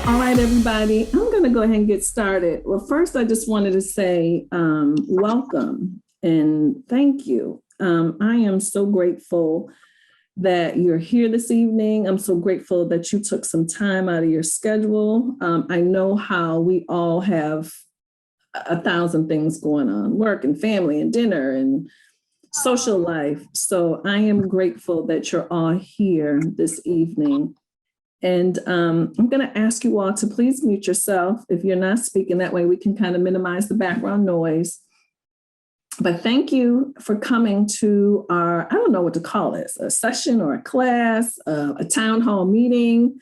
All right, everybody, I'm going to go ahead and get started. Well, first, I just wanted to say welcome and thank you. I am so grateful that you're here this evening. I'm so grateful that you took some time out of your schedule. I know how we all have 1,000 things going on, work and family and dinner and social life. So I am grateful that you're all here this evening. And I'm going to ask you all to please mute yourself if you're not speaking. That way we can kind of minimize the background noise. But thank you for coming to our, I don't know what to call this, a session or a class, a town hall meeting,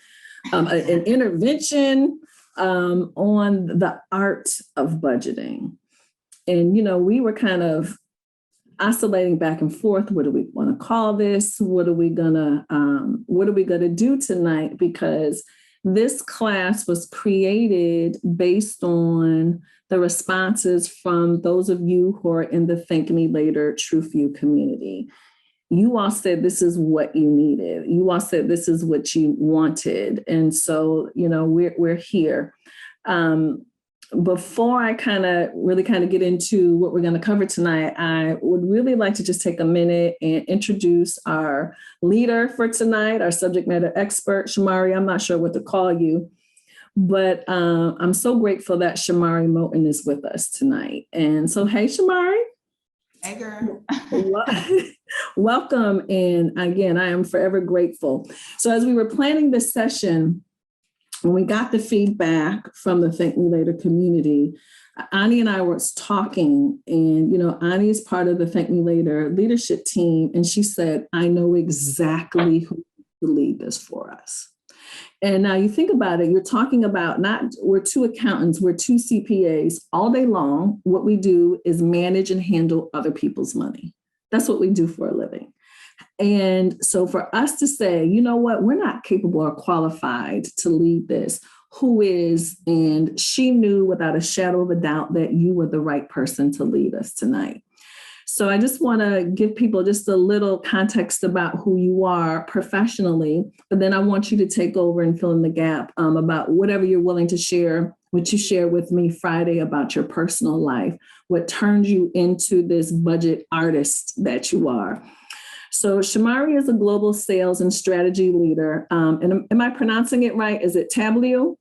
an intervention on the art of budgeting. And, you know, we were kind of oscillating back and forth. What do we want to call this? What are we gonna do tonight? Because this class was created based on the responses from those of you who are in the Thank Me Later True Few community. You all said this is what you needed. You all said this is what you wanted. And so, you know, we're here. Before I really get into what we're going to cover tonight, I would really like to just take a minute and introduce our leader for tonight, our subject matter expert, Shamari. I'm not sure what to call you, but I'm so grateful that Shamauree Moton is with us tonight. And so, hey, Shamari. Hey, girl. Welcome. And again, I am forever grateful. So as we were planning this session, when we got the feedback from the Thank Me Later community, Ani and I were talking, and, you know, Ani is part of the Thank Me Later leadership team. And she said, I know exactly who to lead this for us. And now you think about it, you're talking about we're two accountants, we're two CPAs all day long. What we do is manage and handle other people's money. That's what we do for a living. And so for us to say, you know what, we're not capable or qualified to lead this, who is? And she knew without a shadow of a doubt that you were the right person to lead us tonight. So I just want to give people just a little context about who you are professionally, but then I want you to take over and fill in the gap about whatever you're willing to share, what you shared with me Friday about your personal life, what turned you into this budget artist that you are. So Shamari is a global sales and strategy leader. And am I pronouncing it right? Is it Tableau?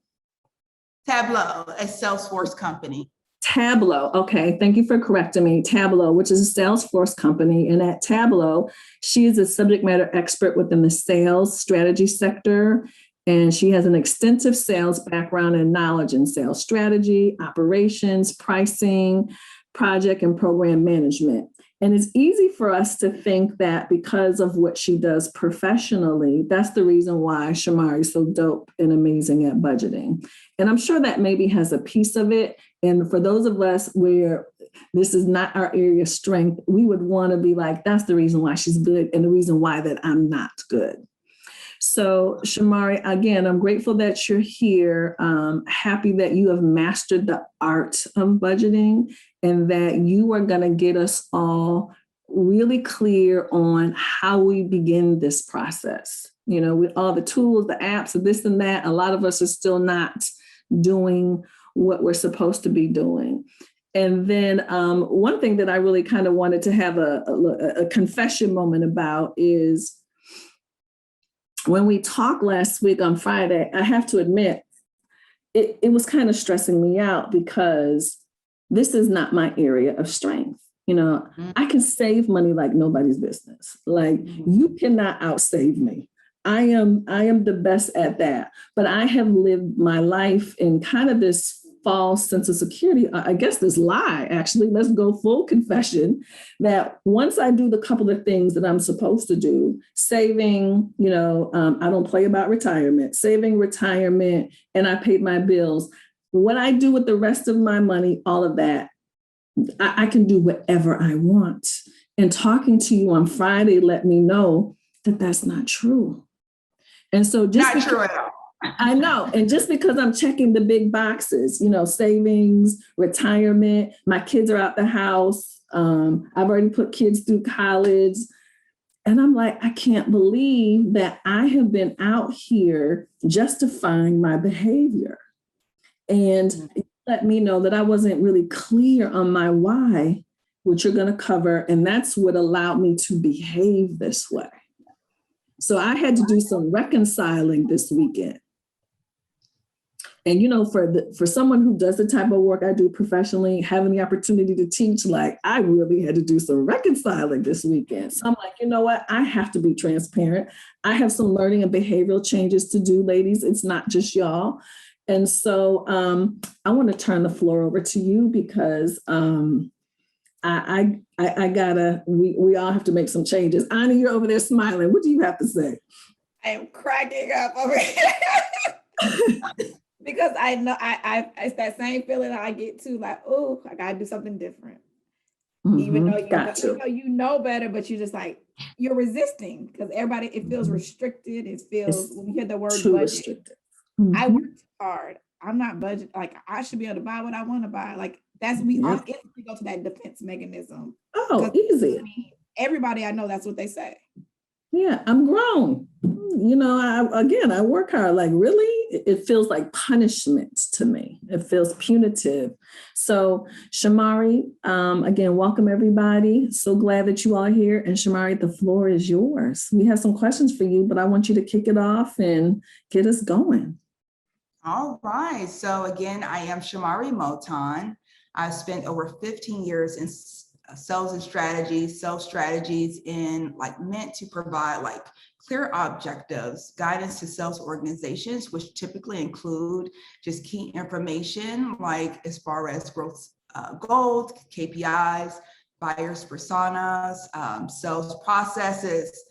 Tableau, a Salesforce company. Tableau. Okay. Thank you for correcting me. Tableau, which is a Salesforce company. And at Tableau, she is a subject matter expert within the sales strategy sector. And she has an extensive sales background and knowledge in sales strategy, operations, pricing, project and program management. And it's easy for us to think that because of what she does professionally, that's the reason why Shamari is so dope and amazing at budgeting. And I'm sure that maybe has a piece of it. And for those of us where this is not our area of strength, we would want to be like, that's the reason why she's good and the reason why that I'm not good. So Shamari, again, I'm grateful that you're here. Happy that you have mastered the art of budgeting and that you are going to get us all really clear on how we begin this process. You know, with all the tools, the apps, and this and that, a lot of us are still not doing what we're supposed to be doing. And then one thing that I really kind of wanted to have a confession moment about is when we talked last week on Friday, I have to admit, it was kind of stressing me out because this is not my area of strength. You know, I can save money like nobody's business. Like you cannot outsave me. I am the best at that. But I have lived my life in kind of this false sense of security. I guess this lie, actually, let's go full confession, that once I do the couple of things that I'm supposed to do, saving, you know, I don't play about retirement, saving retirement, and I paid my bills. What I do with the rest of my money, all of that, I can do whatever I want. And talking to you on Friday let me know that that's not true. And so just not true at all. I know. And just because I'm checking the big boxes, you know, savings, retirement, my kids are out the house. I've already put kids through college. And I'm like, I can't believe that I have been out here justifying my behavior. And let me know that I wasn't really clear on my why, which you're going to cover. And that's what allowed me to behave this way. So I had to do some reconciling this weekend. And, you know, for someone who does the type of work I do professionally, having the opportunity to teach, like, I really had to do some reconciling this weekend. So I'm like, you know what? I have to be transparent. I have some learning and behavioral changes to do, ladies. It's not just y'all. And so I want to turn the floor over to you because I gotta, we all have to make some changes. Ani, you're over there smiling. What do you have to say? I am cracking up over here. Because I know it's that same feeling that I get to, like, oh, I gotta do something different. Even though you know better, but you just like, you're resisting because everybody, it feels restricted. It feels, when you hear the word budget, restricted. I worked hard. I'm not budget, like I should be able to buy what I want to buy. Like that's, we all instantly go to that defense mechanism. Oh, easy. I mean, everybody I know, that's what they say. Yeah, I'm grown. You know, I work hard. Like, really? It feels like punishment to me. It feels punitive. So, Shamari, again, welcome everybody. So glad that you all are here. And Shamari, the floor is yours. We have some questions for you, but I want you to kick it off and get us going. All right. So again, I am Shamauree Moton. I've spent over 15 years in sales and strategies, sales strategies meant to provide like clear objectives, guidance to sales organizations, which typically include just key information, like as far as growth goals, KPIs, buyers personas, sales processes,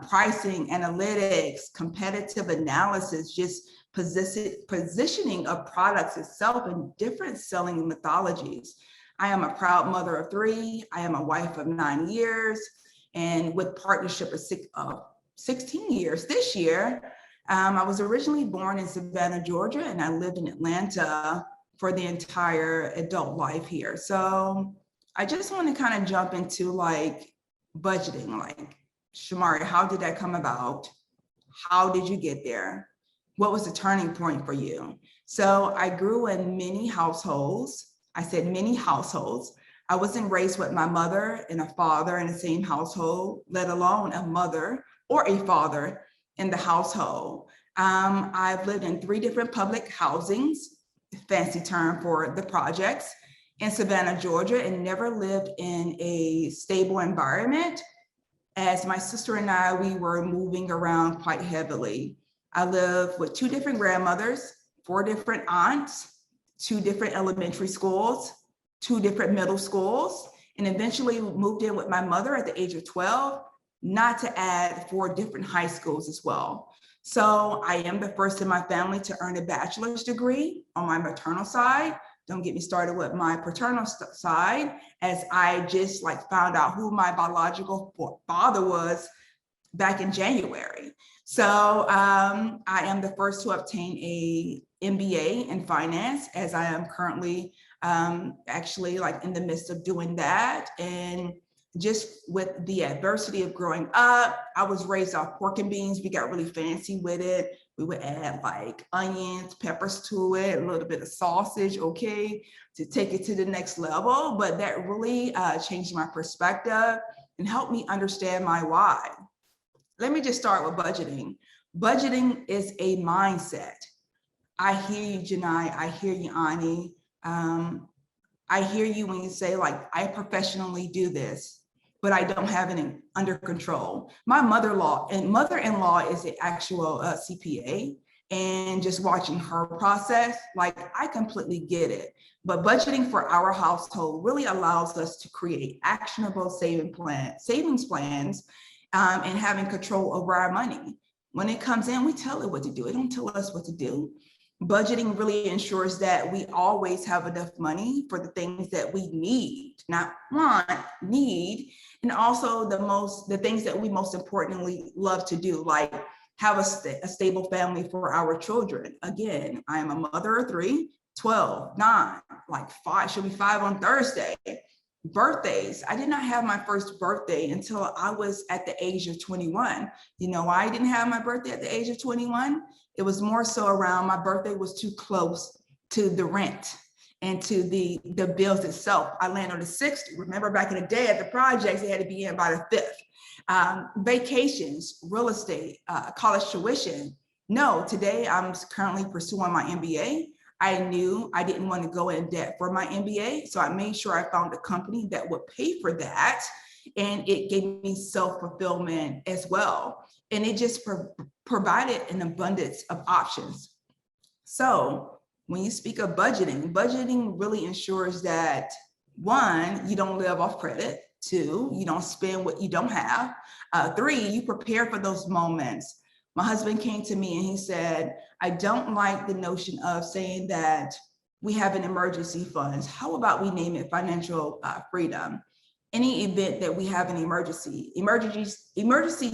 pricing, analytics, competitive analysis, just positioning of products itself and different selling methodologies. I am a proud mother of 3. I am a wife of 9 years, and with partnership of 16 years this year. I was originally born in Savannah, Georgia, and I lived in Atlanta for the entire adult life here. So I just want to kind of jump into like budgeting, like Shamari, how did that come about? How did you get there? What was the turning point for you? So I grew in many households. I said many households. I wasn't raised with my mother and a father in the same household, let alone a mother or a father in the household. I've lived in 3 different public housings, fancy term for the projects, in Savannah, Georgia, and never lived in a stable environment. As my sister and I, we were moving around quite heavily. I lived with 2 different grandmothers, 4 different aunts, 2 different elementary schools, 2 different middle schools, and eventually moved in with my mother at the age of 12, not to add 4 different high schools as well. So I am the first in my family to earn a bachelor's degree on my maternal side. Don't get me started with my paternal side, as I just like found out who my biological father was back in January. So I am the first to obtain a MBA in finance, as I am currently actually like in the midst of doing that. And just with the adversity of growing up, I was raised off pork and beans. We got really fancy with it. We would add like onions, peppers to it, a little bit of sausage, okay, to take it to the next level. But that really changed my perspective and helped me understand my why. Let me just start with budgeting. Budgeting is a mindset. I hear you, Janai. I hear you, Ani. I hear you when you say, like, I professionally do this, but I don't have it under control. My mother-in-law is the actual CPA, and just watching her process, like, I completely get it. But budgeting for our household really allows us to create actionable savings plans, and having control over our money. When it comes in, we tell it what to do. It don't tell us what to do. Budgeting really ensures that we always have enough money for the things that we need, not want, need, and also the things that we most importantly love to do, like have a stable family for our children. Again, I am a mother of 3, 12, 9, like 5, she'll be 5 on Thursday. Birthdays. I did not have my first birthday until I was at the age of 21. You know why I didn't have my birthday at the age of 21? It was more so around my birthday was too close to the rent and to the bills itself. I landed on the 6th. Remember back in the day at the projects, they had to be in by the 5th. Vacations, real estate, college tuition. No, today I'm currently pursuing my MBA. I knew I didn't want to go in debt for my MBA. So I made sure I found a company that would pay for that. And it gave me self-fulfillment as well. And it just provided an abundance of options. So when you speak of budgeting, budgeting really ensures that 1, you don't live off credit. 2, you don't spend what you don't have. 3, you prepare for those moments. My husband came to me and he said, I don't like the notion of saying that we have an emergency funds. How about we name it financial freedom? Any event that we have an emergency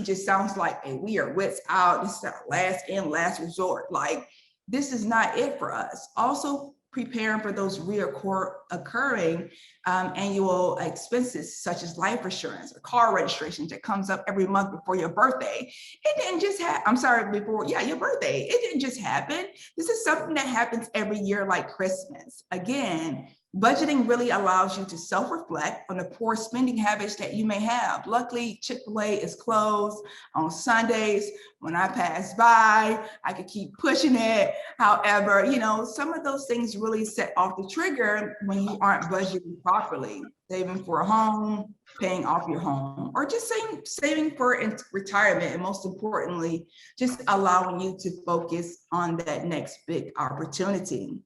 just sounds like, hey, we are wits out. This is our last resort. Like, this is not it for us. Also, preparing for those reoccurring annual expenses, such as life insurance or car registration that comes up every month before your birthday. It didn't just happen. Your birthday. It didn't just happen. This is something that happens every year, like Christmas. Again, budgeting really allows you to self-reflect on the poor spending habits that you may have. Luckily, Chick-fil-A is closed on Sundays. When I pass by, I could keep pushing it. However, some of those things really set off the trigger when you aren't budgeting properly. Saving for a home, paying off your home, or just saving for retirement. And most importantly, just allowing you to focus on that next big opportunity.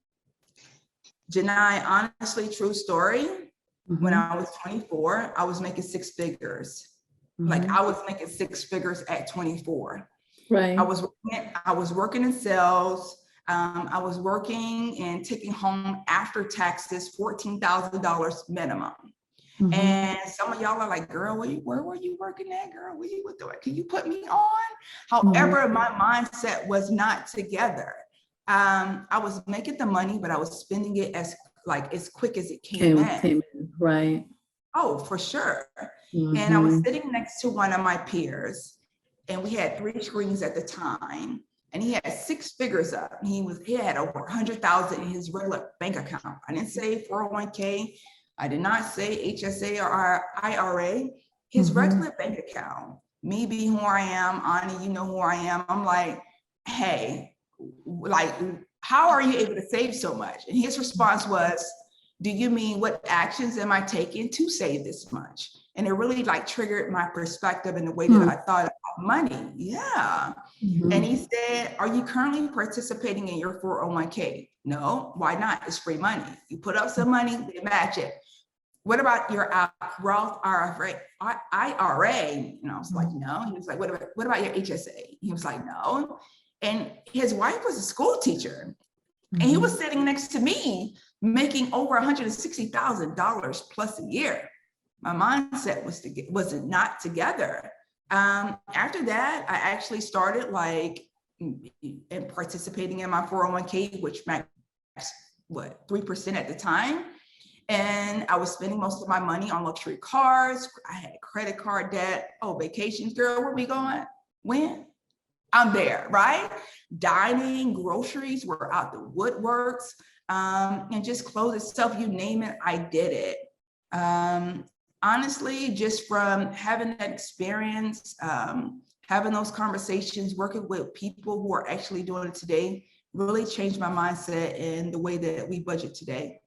Janai, honestly, true story. When I was 24, I was making 6 figures. Like, I was making 6 figures at 24. Right. I was working in sales. I was working and taking home after taxes, $14,000 minimum. And some of y'all are like, girl, where were you working at, girl? What you doing? Can you put me on? However, my mindset was not together. I was making the money, but I was spending it as quick as it came in. Right. Oh, for sure. And I was sitting next to one of my peers, and we had 3 screens at the time, and he had 6 figures up. He had over 100,000 in his regular bank account. I didn't say 401k. I did not say HSA or IRA. His regular bank account. Me being who I am, Ani, you know who I am. I'm like, hey, like, how are you able to save so much? And his response was, do you mean what actions am I taking to save this much? And it really triggered my perspective in the way that I thought about money. Yeah. And he said, are you currently participating in your 401k? No, why not? It's free money. You put up some money, they match it. What about your Roth IRA? And I was like, no. He was like, what about your HSA? He was like, no. And his wife was a school teacher. And he was sitting next to me making over $160,000 plus a year. My mindset was not together. After that, I actually started participating in my 401k, which max 3% at the time. And I was spending most of my money on luxury cars. I had credit card debt. Oh, vacations, girl, where we going? When? I'm there, right? Dining, groceries were out the woodworks, and just clothes itself, you name it, I did it. Honestly, just from having that experience, having those conversations, working with people who are actually doing it today, really changed my mindset and the way that we budget today.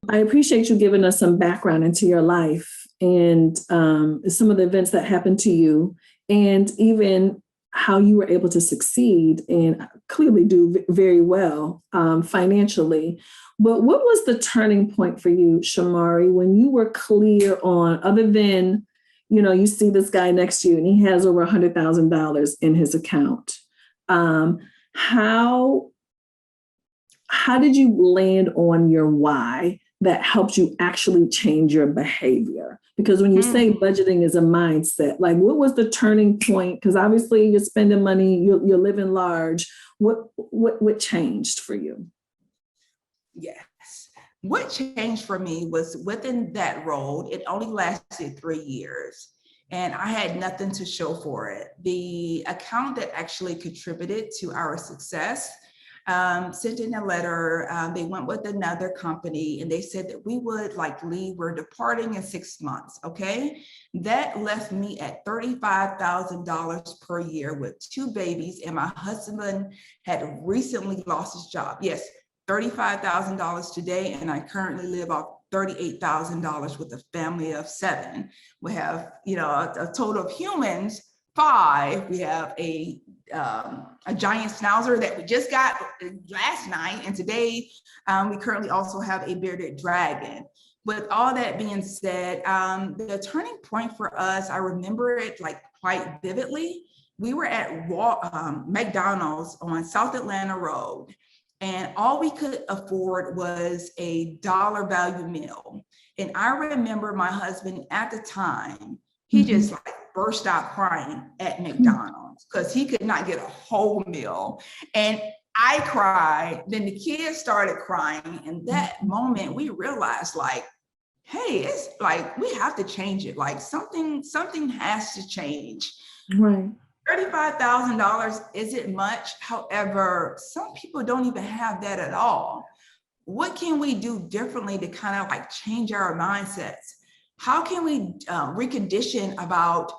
I appreciate you giving us some background into your life and some of the events that happened to you, and even how you were able to succeed and clearly do very well financially. But what was the turning point for you, Shamari, when you were clear on, other than, you see this guy next to you and he has over $100,000 in his account. How did you land on your why that helped you actually change your behavior? Because when you say budgeting is a mindset, what was the turning point? Because obviously you're spending money, you're living large. What changed for you? Yes. What changed for me was within that role, it only lasted 3 years. And I had nothing to show for it. The account that actually contributed to our success sent in a letter. They went with another company and they said that we would leave, we're departing in 6 months, okay? That left me at $35,000 per year with 2 babies, and my husband had recently lost his job. Yes, $35,000 today, and I currently live off $38,000 with a family of 7. We have, a total of humans 5. We have a giant schnauzer that we just got last night, and today we currently also have a bearded dragon. With all that being said, the turning point for us, I remember it quite vividly. We were at McDonald's on South Atlanta Road, and all we could afford was a dollar value meal. And I remember my husband at the time, he just burst out crying at McDonald's because he could not get a whole meal. And I cried, then the kids started crying. And that moment we realized hey, it's we have to change it. Something has to change. Right. $35,000 isn't much. However, some people don't even have that at all. What can we do differently to kind of change our mindsets? How can we recondition about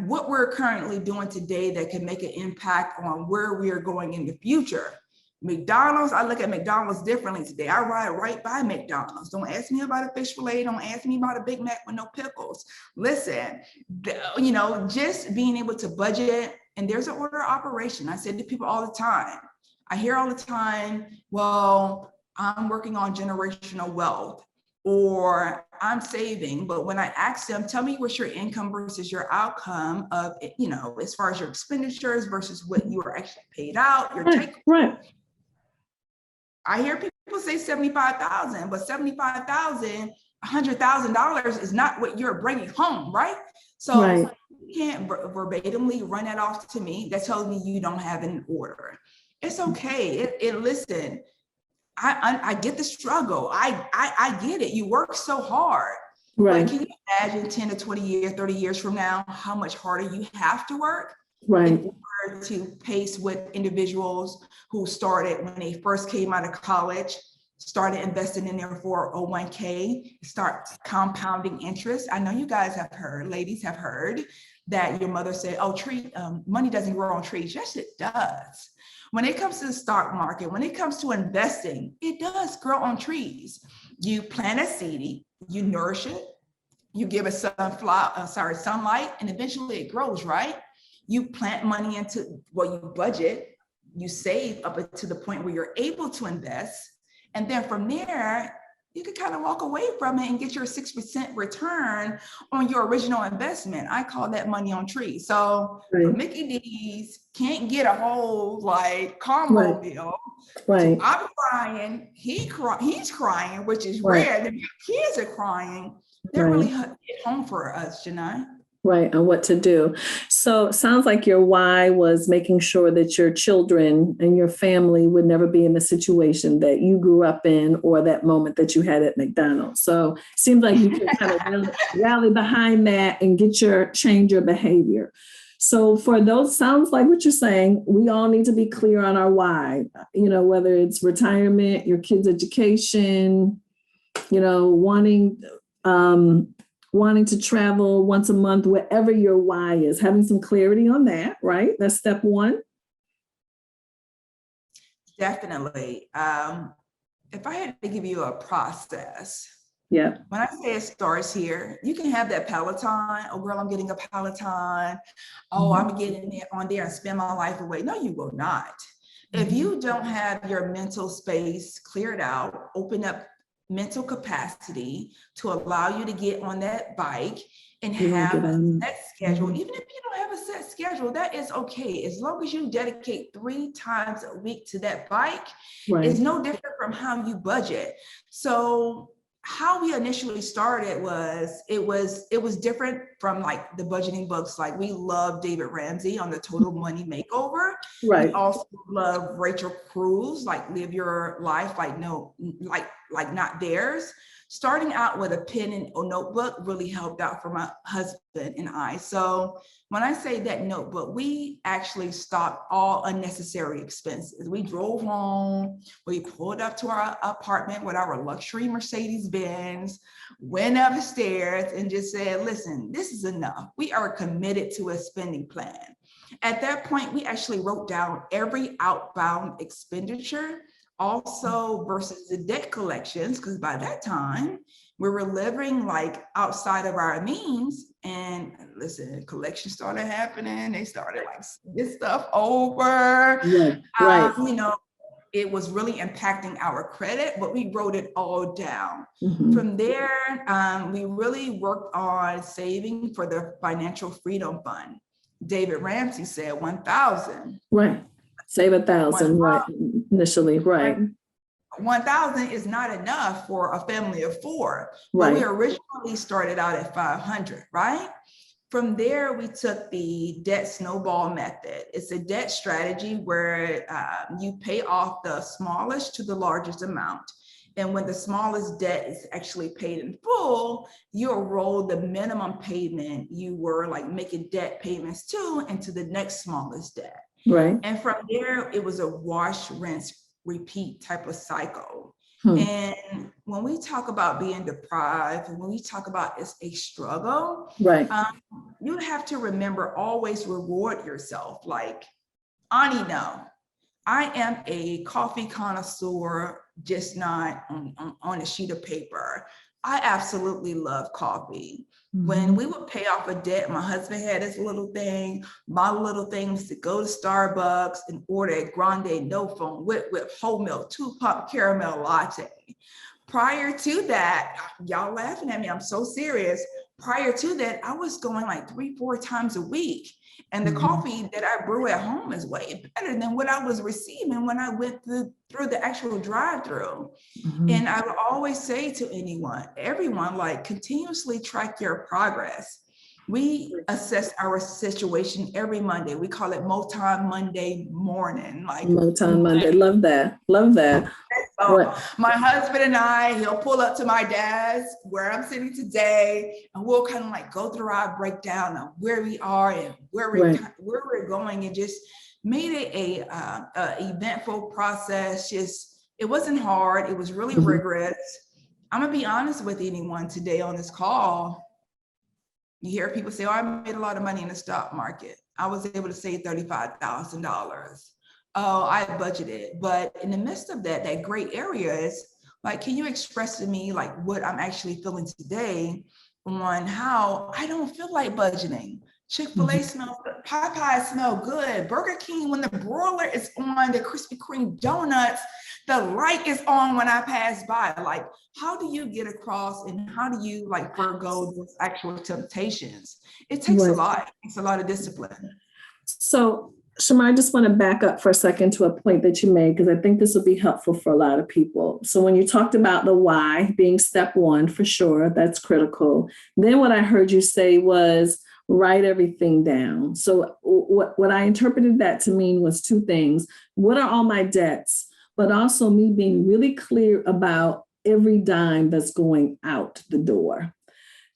what we're currently doing today that can make an impact on where we are going in the future? McDonald's, I look at McDonald's differently today. I ride right by McDonald's. Don't ask me about a fish fillet. Don't ask me about a Big Mac with no pickles. Listen, just being able to budget, and there's an order of operation. I say to people all the time, I hear all the time, well, I'm working on generational wealth, or I'm saving. But when I ask them, tell me what's your income versus your outcome of, as far as your expenditures versus what you are actually paid out, your take. Right. I hear people say 75,000, but 75,000, $100,000 is not what you're bringing home, right? So you can't verbatimly run that off to me. That tells me you don't have an order. It's okay. Listen, I get the struggle. I get it. You work so hard. Right. But can you imagine 10 to 20 years, 30 years from now, how much harder you have to work? Right. In order to pace with individuals who started when they first came out of college, started investing in their 401k, start compounding interest. I know you guys have heard, ladies have heard that your mother said, oh, money doesn't grow on trees. Yes, it does. When it comes to the stock market, when it comes to investing, it does grow on trees. You plant a seed, you nourish it, you give it sunlight, and eventually it grows, right? You plant money into, you budget, you save up to the point where you're able to invest. And then from there, you can kind of walk away from it and get your 6% return on your original investment. I call that money on trees. So Mickey D's can't get a whole combo meal. Right. So I'm crying. He's crying, which is rare. The kids are crying. They're really hit home for us, Janai. Right, on what to do. So it sounds like your why was making sure that your children and your family would never be in the situation that you grew up in or that moment that you had at McDonald's. So it seems like you can kind of rally behind that and change your behavior. So for those, sounds like what you're saying, we all need to be clear on our why, whether it's retirement, your kids' education, wanting to travel once a month, wherever your why is, having some clarity on that, right? That's step one. Definitely. If I had to give you a process, when I say it starts here, you can have that Peloton. Oh, girl, I'm getting a Peloton. Oh, I'm getting on there and spend my life away. No, you will not. If you don't have your mental space cleared out, open up mental capacity to allow you to get on that bike and have a set schedule. Even if you don't have a set schedule, that is okay. As long as you dedicate 3 times a week to that bike, it's no different from how you budget. So how we initially started was, it was different from the budgeting books. We love David Ramsey on the Total Money Makeover. We also love Rachel Cruz, Live Your Life, like not theirs. Starting out with a pen and a notebook really helped out for my husband and I. So when I say that notebook, we actually stopped all unnecessary expenses. We drove home, we pulled up to our apartment with our luxury Mercedes Benz, went upstairs and just said, listen, this is enough. We are committed to a spending plan. At that point, we actually wrote down every outbound expenditure, also versus the debt collections, because by that time we were living like outside of our means. And listen, collections started happening. They started like this stuff over. Right. You know, it was really impacting our credit, but we wrote it all down. From there, we really worked on saving for the financial freedom fund. David Ramsey said 1,000. Right. Save 1,000, right, initially, right. 1,000 is not enough for a family of 4, but Right. we originally started out at 500, right? From there, we took the debt snowball method. It's a debt strategy where you pay off the smallest to the largest amount. And when the smallest debt is actually paid in full, you'll roll the minimum payment you were like making debt payments to into the next smallest debt. Right. And from there, it was a wash, rinse, repeat type of cycle. And when we talk about being deprived, and when we talk about it's a struggle, right, you have to remember always reward yourself. Like, Ani, no, I am a coffee connoisseur, just not on a sheet of paper. I absolutely love coffee. When we would pay off a debt, my husband had his little thing. My little thing was to go to Starbucks and order a grande no foam with whole milk, 2-pump caramel latte. Prior to that, y'all laughing at me, I'm so serious. Prior to that, I was going like 3-4 times a week. And the coffee that I brew at home is way better than what I was receiving when I went through the actual drive-through. And I would always say to everyone, like, continuously track your progress. We assess our situation every Monday. We call it Moton Monday morning. Like Moton Monday. Love that. Love that. So my husband and I, he'll pull up to my desk where I'm sitting today, and we'll kind of like go through our breakdown of where we are and where we're going, and just made it a eventful process. Just, it wasn't hard. It was really rigorous. I'm gonna be honest with anyone today on this call. You hear people say, oh, I made a lot of money in the stock market. I was able to save $35,000. Oh, I budgeted. But in the midst of that gray area is like, can you express to me like what I'm actually feeling today on how I don't feel like budgeting? Chick-fil-A smells good, Popeye smell good, Burger King, when the broiler is on, the Krispy Kreme donuts, the light is on when I pass by. Like, how do you get across and how do you like forego those actual temptations? It takes a lot. It takes a lot of discipline. So, Shamari, I just want to back up for a second to a point that you made, because I think this will be helpful for a lot of people. So when you talked about the why being step one, for sure, that's critical. Then what I heard you say was write everything down. So what I interpreted that to mean was 2 things. What are all my debts? But also me being really clear about every dime that's going out the door.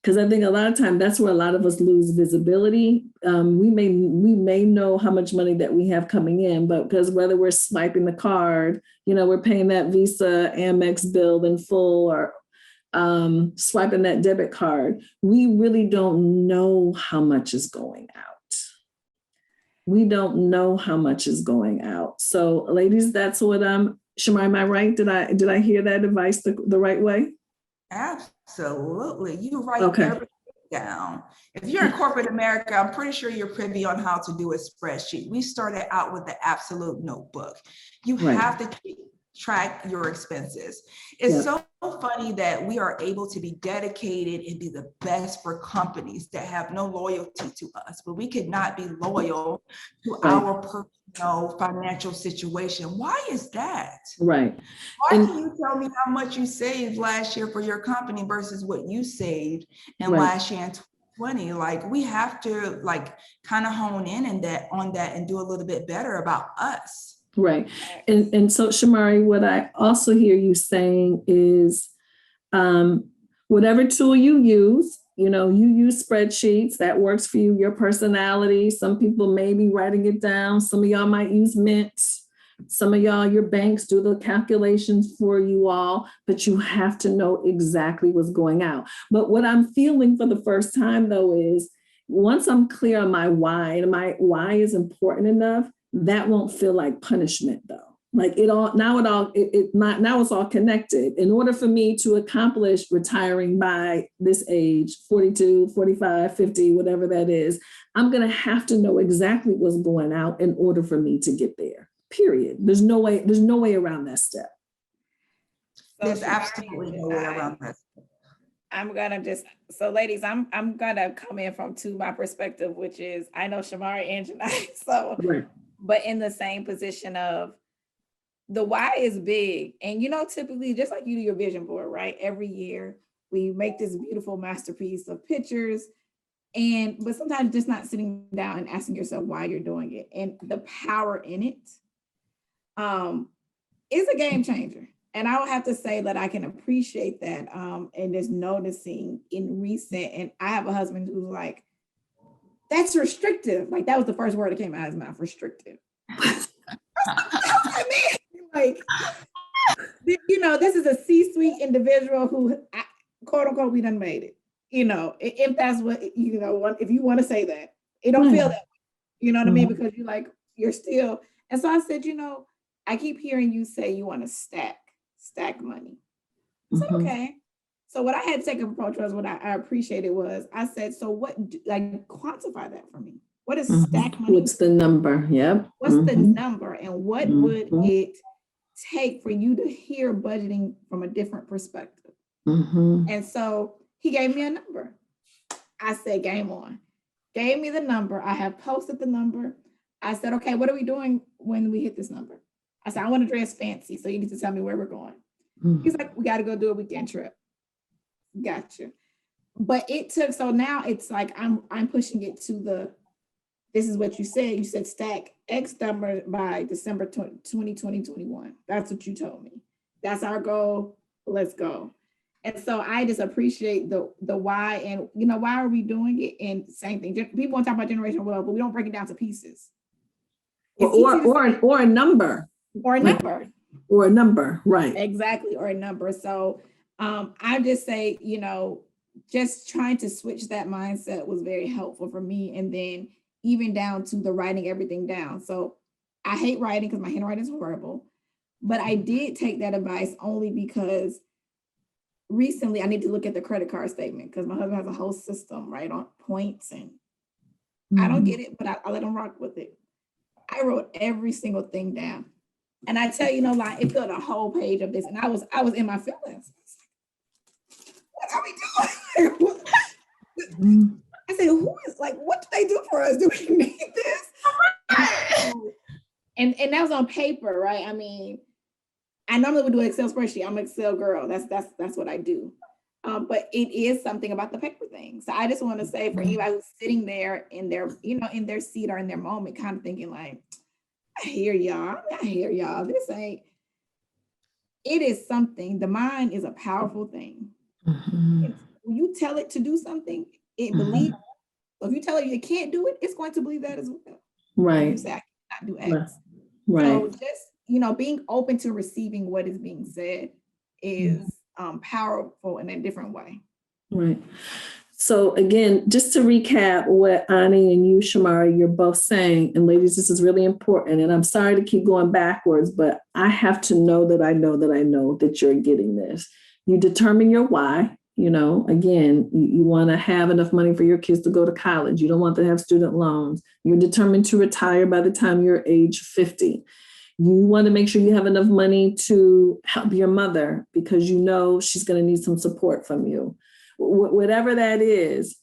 Because I think a lot of time that's where a lot of us lose visibility. We may know how much money that we have coming in, but because whether we're swiping the card, we're paying that Visa Amex bill in full, or swiping that debit card, we really don't know how much is going out. We don't know how much is going out. So, ladies, that's what Shamari, am I right? Did I hear that advice the right way? Absolutely. You write everything down. If you're in corporate America, I'm pretty sure you're privy on how to do a spreadsheet. We started out with the absolute notebook. You have to track your expenses. It's so funny that we are able to be dedicated and be the best for companies that have no loyalty to us, but we could not be loyal to our personal financial situation. Why is that? Right. Why can you tell me how much you saved last year for your company versus what you saved in last year in 2020? Like, we have to like kind of hone in on that and do a little bit better about us. Right. And so, Shamari, what I also hear you saying is whatever tool you use, you use spreadsheets, that works for you, your personality. Some people may be writing it down. Some of y'all might use Mint. Some of y'all, your banks do the calculations for you all, but you have to know exactly what's going out. But what I'm feeling for the first time, though, is once I'm clear on my why, and my why is important enough, that won't feel like punishment, though. Like now it's all connected. In order for me to accomplish retiring by this age, 42, 45, 50, whatever that is, I'm going to have to know exactly what's going out in order for me to get there. Period. There's no way around that step. There's absolutely no way around that. Ladies, I'm gonna come in from my perspective, which is I know Shamari and Janai, so right. But in the same position of the why is big. And typically just like you do your vision board, right? Every year we make this beautiful masterpiece of pictures. But sometimes just not sitting down and asking yourself why you're doing it. And the power in it is a game changer. And I will have to say that I can appreciate that and just noticing in recent, and I have a husband who's like, that's restrictive. Like that was the first word that came out of his mouth, restrictive. I mean, like, this is a C-suite individual who, quote unquote, we done made it. If that's what, if you want to say that, it don't feel that way. You know what I mean? Because you're still, and so I said, I keep hearing you say you want to stack money. So, okay. So what I had to take an approach was what I appreciated was, I said, so what, quantify that for me. What is stack money? What's the number? Yep. What's the number? And what would it take for you to hear budgeting from a different perspective? And so he gave me a number. I said, game on. Gave me the number. I have posted the number. I said, okay, what are we doing when we hit this number? I said, I want to dress fancy, so you need to tell me where we're going. He's like, we got to go do a weekend trip. Gotcha. But it took, so now it's like, I'm pushing it to this is what you said. You said stack X number by December 2021. That's what you told me. That's our goal. Let's go. And so I just appreciate the why, and why are we doing it? And same thing. People want to talk about generational wealth, but we don't break it down to pieces. Or a number. Or a number. Or a number, right. Exactly, or a number. So I just say, just trying to switch that mindset was very helpful for me. And then even down to the writing everything down. So I hate writing because my handwriting is horrible, but I did take that advice only because recently I need to look at the credit card statement because my husband has a whole system, right, on points, and I don't get it, but I let him rock with it. I wrote every single thing down. And I tell you, it filled a whole page of this, and I was in my feelings. What are we doing? I said, who is what do they do for us? Do we need this? And that was on paper, right? I mean, I normally would do an Excel spreadsheet. I'm an Excel girl. That's what I do. But it is something about the paper thing. So I just want to say for anybody who's sitting there in their, in their seat or in their moment, kind of thinking like, I hear y'all. This ain't, it is something. The mind is a powerful thing. When you tell it to do something, it believes. So if you tell it you can't do it, it's going to believe that as well. Right. You say, I cannot do X. Right. So just, being open to receiving what is being said is powerful in a different way. Right. So again, just to recap what Ani and you, Shamari, you're both saying, and ladies, this is really important. And I'm sorry to keep going backwards, but I have to know that I know that you're getting this. You determine your why. Again, you want to have enough money for your kids to go to college. You don't want to have student loans. You're determined to retire by the time you're age 50. You want to make sure you have enough money to help your mother because she's going to need some support from you. Whatever that is,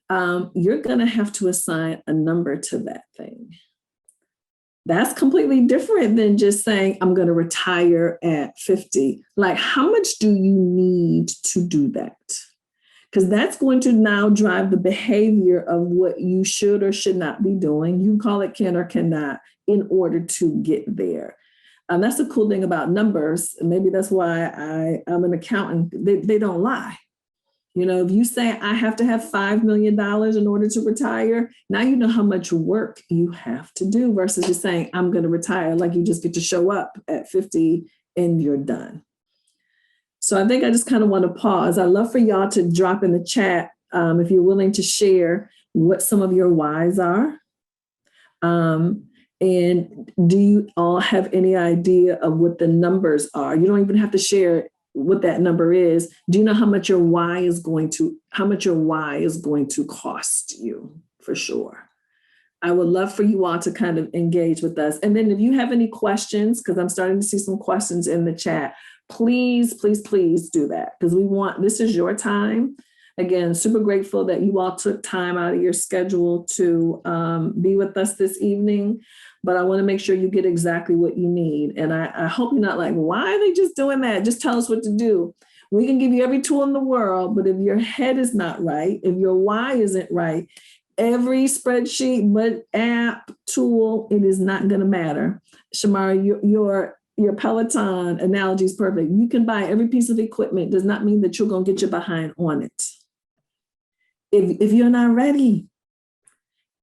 you're going to have to assign a number to that thing. That's completely different than just saying, I'm going to retire at 50. Like, how much do you need to do that? because that's going to now drive the behavior of what you should or should not be doing. You can call it can or cannot in order to get there. That's the cool thing about numbers. And maybe that's why I'm an accountant. They don't lie. You know, if you say I have to have $5 million in order to retire, now you know how much work you have to do versus just saying I'm going to retire, like you just get to show up at 50 and you're done. So I think I just kind of want to pause. I'd love for y'all to drop in the chat if you're willing to share what some of your whys are. And do you all have any idea of what the numbers are? You don't even have to share what that number is. Do you know how much your why is going to cost you for sure? I would love for you all to kind of engage with us. And then if you have any questions, because I'm starting to see some questions in the chat, please do that, because this is your time. Again, super grateful that you all took time out of your schedule to be with us this evening. But I want to make sure you get exactly what you need. And I hope you're not like, why are they just doing that? Just tell us what to do. We can give you every tool in the world, but if your head is not right, if your why isn't right, every spreadsheet, but app, tool, it is not going to matter. Shamari, your Peloton analogy is perfect. You can buy every piece of equipment. Does not mean that you're going to get your behind on it. If you're not ready,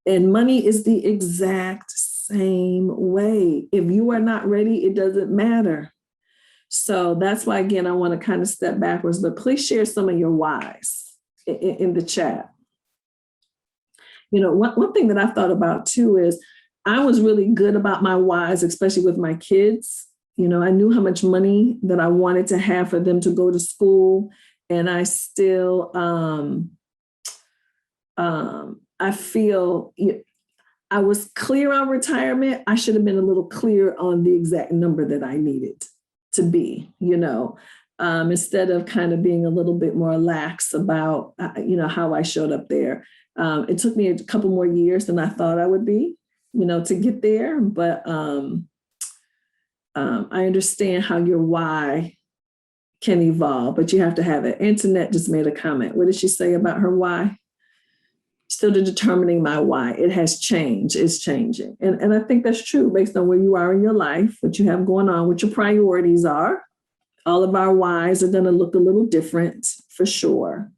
and money is the exact same way. If you are not ready, it doesn't matter. So that's why, again, I want to kind of step backwards, but please share some of your whys in the chat. You know, one thing that I thought about too is I was really good about my whys, especially with my kids. You know, I knew how much money that I wanted to have for them to go to school. And I still, I feel I was clear on retirement. I should have been a little clear on the exact number that I needed to be, instead of kind of being a little bit more lax about, how I showed up there. It took me a couple more years than I thought I would be, to get there. But I understand how your why can evolve, but you have to have it. Antoinette just made a comment. What did she say about her why? Still determining my why. It has changed. It's changing. And I think that's true based on where you are in your life, what you have going on, what your priorities are. All of our whys are going to look a little different for sure.